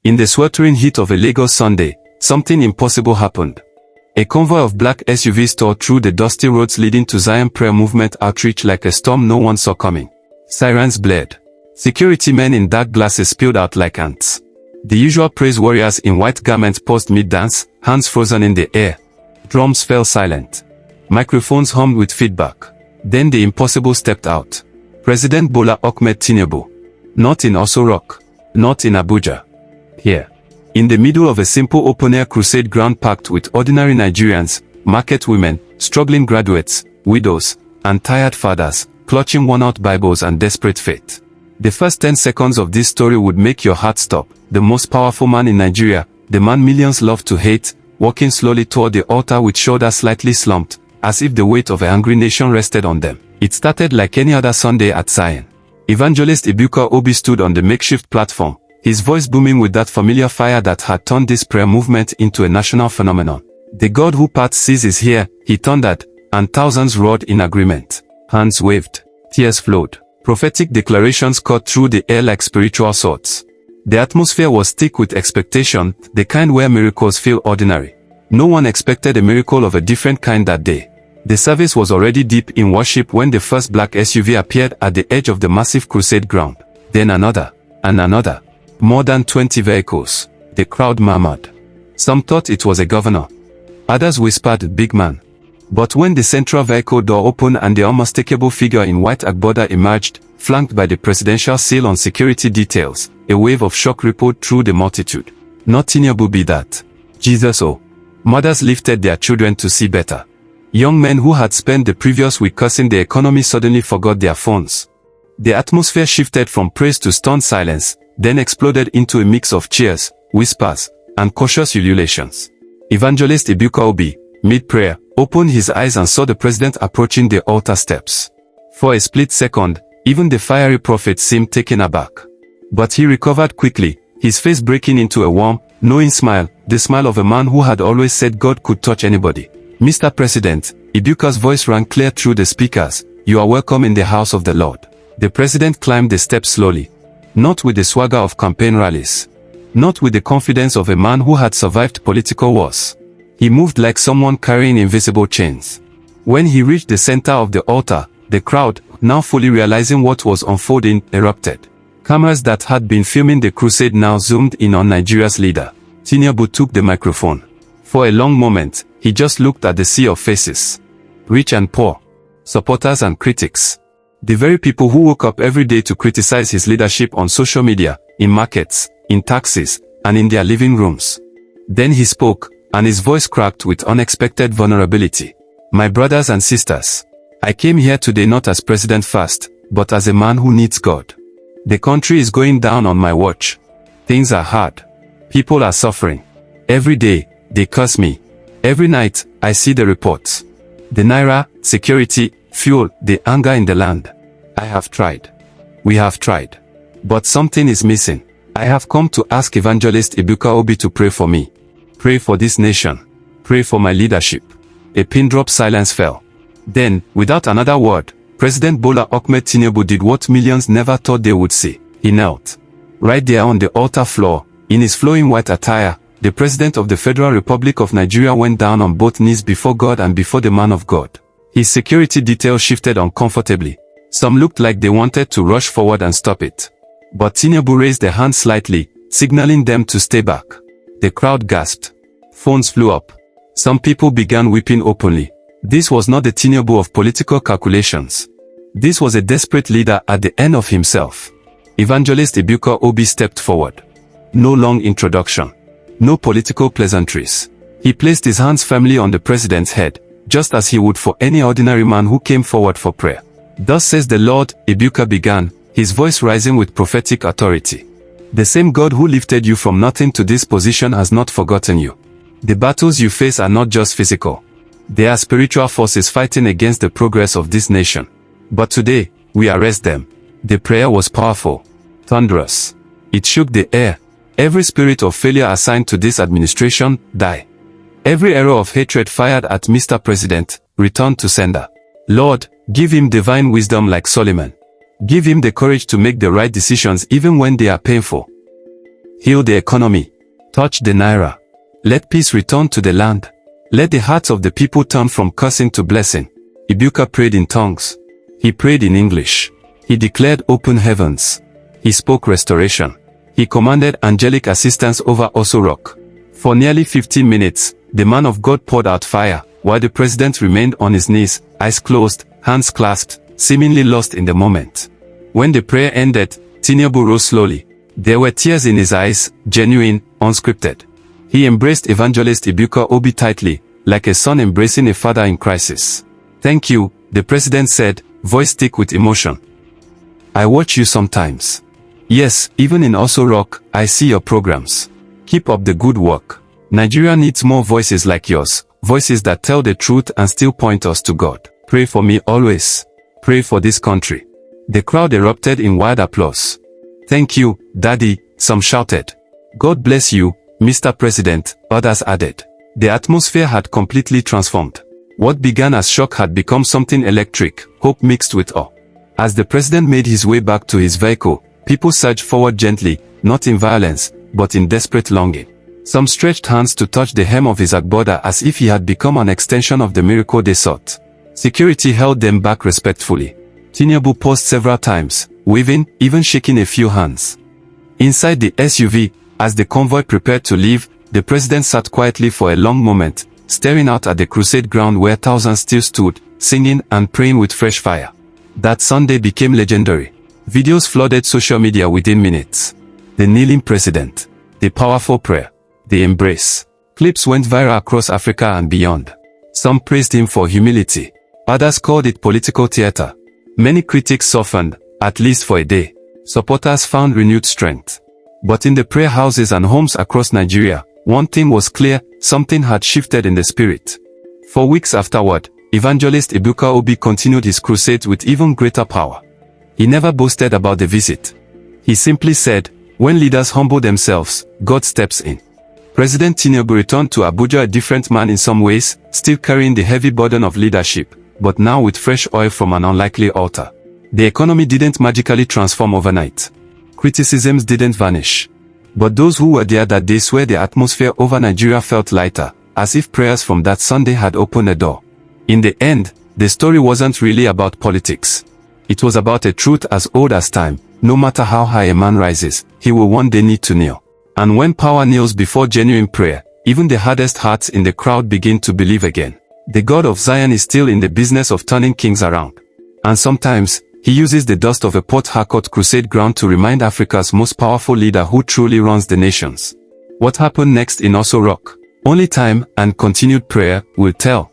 In the sweltering heat of a Lagos Sunday, something impossible happened. A convoy of black SUVs tore through the dusty roads leading to Zion Prayer Movement outreach like a storm no one saw coming. Sirens blared. Security men in dark glasses spilled out like ants. The usual praise warriors in white garments paused mid-dance, hands frozen in the air. Drums fell silent. Microphones hummed with feedback. Then the impossible stepped out. President Bola Ahmed Tinubu. Not in Aso Rock. Not in Abuja. Here. In the middle of a simple open-air crusade ground packed with ordinary Nigerians, market women, struggling graduates, widows, and tired fathers, clutching worn-out Bibles and desperate faith. The first 10 seconds of this story would make your heart stop. The most powerful man in Nigeria, the man millions love to hate, walking slowly toward the altar with shoulders slightly slumped, as if the weight of an angry nation rested on them. It started like any other Sunday at Zion. Evangelist Ebuka Obi stood on the makeshift platform, his voice booming with that familiar fire that had turned this prayer movement into a national phenomenon. The God who parts seas is here, he thundered, and thousands roared in agreement. Hands waved. Tears flowed. Prophetic declarations cut through the air like spiritual swords. The atmosphere was thick with expectation, the kind where miracles feel ordinary. No one expected a miracle of a different kind that day. The service was already deep in worship when the first black SUV appeared at the edge of the massive crusade ground. Then another, and another. More than 20 vehicles. The crowd murmured. Some thought it was a governor. Others whispered, big man. But when the central vehicle door opened and the unmistakable figure in white agbada emerged, flanked by the presidential seal on security details, a wave of shock rippled through the multitude. Not Tinubu be that. Jesus oh. Mothers lifted their children to see better. Young men who had spent the previous week cursing the economy suddenly forgot their phones. The atmosphere shifted from praise to stunned silence, then exploded into a mix of cheers, whispers, and cautious ululations. Evangelist Ebuka Obi, mid-prayer, opened his eyes and saw the president approaching the altar steps. For a split second, even the fiery prophet seemed taken aback. But he recovered quickly, his face breaking into a warm, knowing smile, the smile of a man who had always said God could touch anybody. Mr. President, Ebuka's voice rang clear through the speakers, you are welcome in the house of the Lord. The president climbed the steps slowly. Not with the swagger of campaign rallies. Not with the confidence of a man who had survived political wars. He moved like someone carrying invisible chains. When he reached the center of the altar, the crowd, now fully realizing what was unfolding, erupted. Cameras that had been filming the crusade now zoomed in on Nigeria's leader. Tinubu took the microphone. For a long moment, he just looked at the sea of faces. Rich and poor. Supporters and critics. The very people who woke up every day to criticize his leadership on social media, in markets, in taxis, and in their living rooms. Then he spoke, and his voice cracked with unexpected vulnerability. My brothers and sisters, I came here today not as president first, but as a man who needs God. The country is going down on my watch. Things are hard. People are suffering. Every day, they curse me. Every night, I see the reports. The naira, security, fuel, the anger in the land. I have tried. We have tried. But something is missing. I have come to ask Evangelist Ebuka Obi to pray for me. Pray for this nation. Pray for my leadership. A pin-drop silence fell. Then, without another word, President Bola Ahmed Tinubu did what millions never thought they would see. He knelt. Right there on the altar floor, in his flowing white attire, the President of the Federal Republic of Nigeria went down on both knees before God and before the man of God. His security detail shifted uncomfortably. Some looked like they wanted to rush forward and stop it. But Tinubu raised a hand slightly, signaling them to stay back. The crowd gasped. Phones flew up. Some people began weeping openly. This was not the Tinubu of political calculations. This was a desperate leader at the end of himself. Evangelist Ebuka Obi stepped forward. No long introduction. No political pleasantries. He placed his hands firmly on the president's head, just as he would for any ordinary man who came forward for prayer. Thus says the Lord, Ebuka began, his voice rising with prophetic authority. The same God who lifted you from nothing to this position has not forgotten you. The battles you face are not just physical. They are spiritual forces fighting against the progress of this nation. But today, we arrest them. The prayer was powerful, thunderous. It shook the air. Every spirit of failure assigned to this administration, die. Every arrow of hatred fired at Mr. President, returned to sender. Lord, give him divine wisdom like Solomon. Give him the courage to make the right decisions even when they are painful. Heal the economy. Touch the naira. Let peace return to the land. Let the hearts of the people turn from cursing to blessing. Ibuka prayed in tongues. He prayed in English. He declared open heavens. He spoke restoration. He commanded angelic assistance over Oso Rock. For nearly 15 minutes, the man of God poured out fire, while the president remained on his knees, eyes closed, hands clasped, seemingly lost in the moment. When the prayer ended, Tinubu rose slowly. There were tears in his eyes, genuine, unscripted. He embraced Evangelist Ibuka Obi tightly, like a son embracing a father in crisis. "Thank you," the president said, voice thick with emotion. "I watch you sometimes. Yes, even in Oso Rock, I see your programs. Keep up the good work. Nigeria needs more voices like yours, voices that tell the truth and still point us to God. Pray for me always. Pray for this country." The crowd erupted in wild applause. "Thank you, Daddy," some shouted. "God bless you, Mr. President," others added. The atmosphere had completely transformed. What began as shock had become something electric, hope mixed with awe. As the president made his way back to his vehicle, people surged forward gently, not in violence, but in desperate longing. Some stretched hands to touch the hem of his agbada as if he had become an extension of the miracle they sought. Security held them back respectfully. Tinubu paused several times, waving, even shaking a few hands. Inside the SUV, as the convoy prepared to leave, the president sat quietly for a long moment, staring out at the crusade ground where thousands still stood, singing and praying with fresh fire. That Sunday became legendary. Videos flooded social media within minutes. The kneeling president. The powerful prayer. The embrace. Clips went viral across Africa and beyond. Some praised him for humility. Others called it political theater. Many critics softened, at least for a day. Supporters found renewed strength. But in the prayer houses and homes across Nigeria, one thing was clear, something had shifted in the spirit. For weeks afterward, Evangelist Ibuka Obi continued his crusades with even greater power. He never boasted about the visit. He simply said, "When leaders humble themselves, God steps in." President Tinubu returned to Abuja a different man in some ways, still carrying the heavy burden of leadership, but now with fresh oil from an unlikely altar. The economy didn't magically transform overnight. Criticisms didn't vanish. But those who were there that day swear the atmosphere over Nigeria felt lighter, as if prayers from that Sunday had opened a door. In the end, the story wasn't really about politics. It was about a truth as old as time. No matter how high a man rises, he will one day need to kneel. And when power kneels before genuine prayer, even the hardest hearts in the crowd begin to believe again. The God of Zion is still in the business of turning kings around. And sometimes, he uses the dust of a Port Harcourt crusade ground to remind Africa's most powerful leader who truly runs the nations. What happened next in Oso Rock? Only time and continued prayer will tell.